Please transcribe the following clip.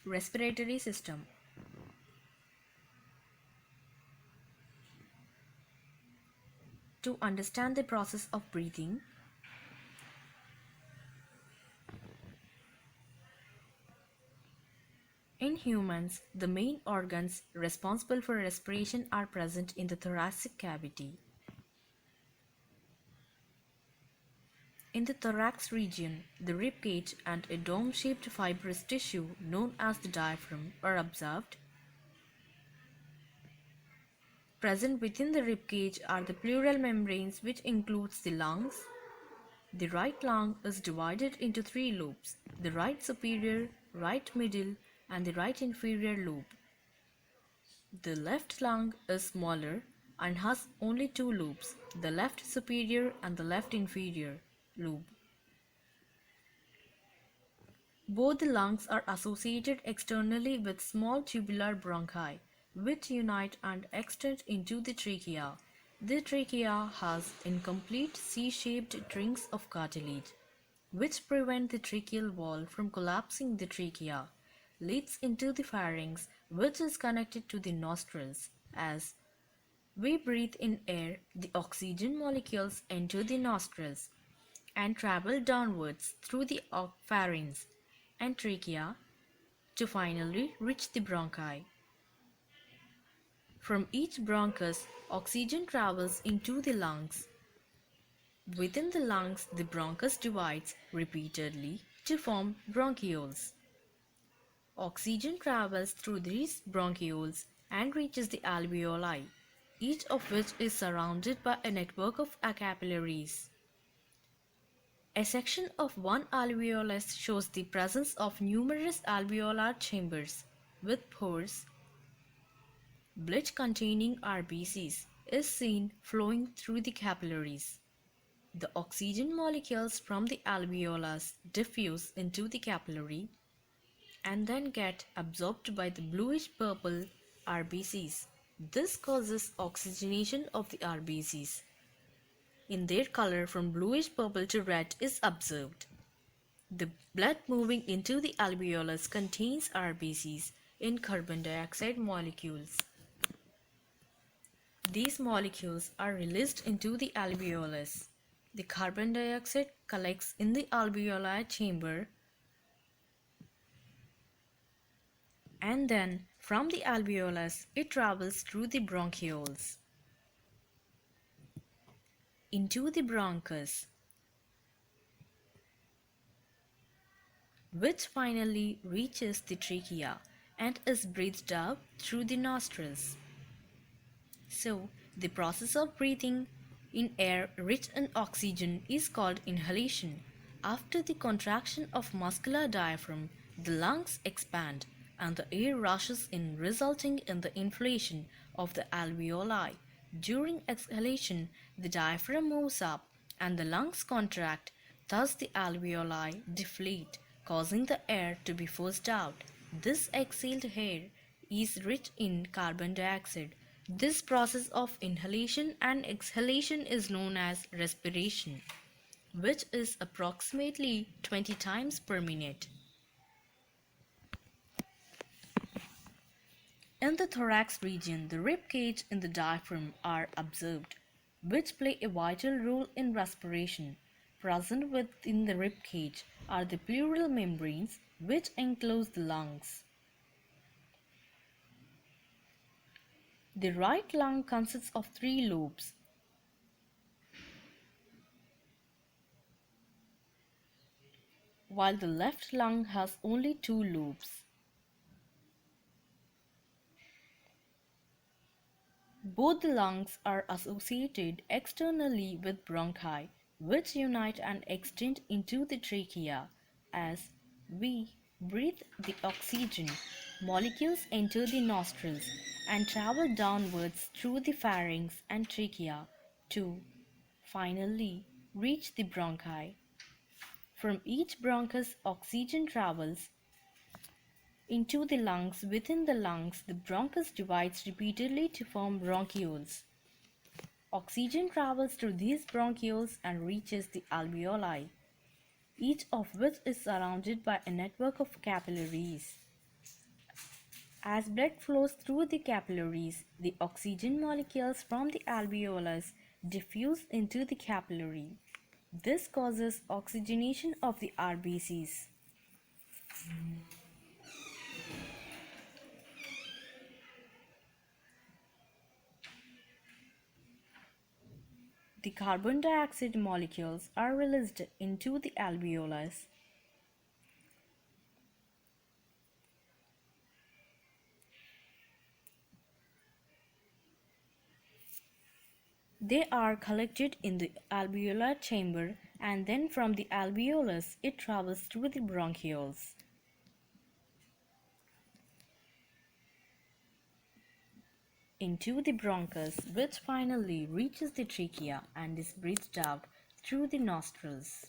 Respiratory system. To understand the process of breathing, in humans, the main organs responsible for respiration are present in the thoracic cavity. In the thorax region, the rib cage and a dome-shaped fibrous tissue known as the diaphragm are observed. Present within the rib cage are the pleural membranes, which includes the lungs. The right lung is divided into three lobes: the right superior, right middle, and the right inferior lobe. The left lung is smaller and has only two lobes, the left superior and the left inferior lobe. Both the lungs are associated externally with small tubular bronchi, which unite and extend into the trachea. The trachea has incomplete C-shaped rings of cartilage, which prevent the tracheal wall from collapsing. The trachea leads into the pharynx, which is connected to the nostrils. As we breathe in air, the oxygen molecules enter the nostrils and travel downwards through the pharynx and trachea to finally reach the bronchi. From each bronchus, oxygen travels into the lungs. Within the lungs, the bronchus divides repeatedly to form bronchioles. Oxygen travels through these bronchioles and reaches the alveoli, each of which is surrounded by a network of capillaries. A section of one alveolus shows the presence of numerous alveolar chambers with pores. Blood containing RBCs is seen flowing through the capillaries. The oxygen molecules from the alveolus diffuse into the capillary and then get absorbed by the bluish-purple RBCs. This causes oxygenation of the RBCs. In their color from bluish-purple to red is observed. The blood moving into the alveolus contains RBCs in carbon dioxide molecules. These molecules are released into the alveolus. The carbon dioxide collects in the alveolar chamber and then from the alveolus it travels through the bronchioles into the bronchus, which finally reaches the trachea and is breathed out through the nostrils. So, the process of breathing in air rich in oxygen is called inhalation. After the contraction of muscular diaphragm, the lungs expand and the air rushes in, resulting in the inflation of the alveoli. During exhalation, the diaphragm moves up and the lungs contract, thus the alveoli deflate, causing the air to be forced out. This exhaled air is rich in carbon dioxide. This process of inhalation and exhalation is known as respiration, which is approximately 20 times per minute. In the thorax region, the rib cage and the diaphragm are observed, which play a vital role in respiration. Present within the rib cage are the pleural membranes, which enclose the lungs. The right lung consists of three lobes: while the left lung has only two lobes. Both the lungs are associated externally with bronchi, which unite and extend into the trachea. As we breathe, the oxygen molecules enter the nostrils and travel downwards through the pharynx and trachea to finally reach the bronchi. From each bronchus, oxygen travels into the lungs. Within the lungs, the bronchus divides repeatedly to form bronchioles. Oxygen travels through these bronchioles and reaches the alveoli, each of which is surrounded by a network of capillaries. As blood flows through the capillaries, the oxygen molecules from the alveolus diffuse into the capillary. This causes oxygenation of the RBCs. The carbon dioxide molecules are released into the alveolus. They are collected in the alveolar chamber, and then from the alveolus it travels through the bronchioles into the bronchus, which finally reaches the trachea and is breathed out through the nostrils.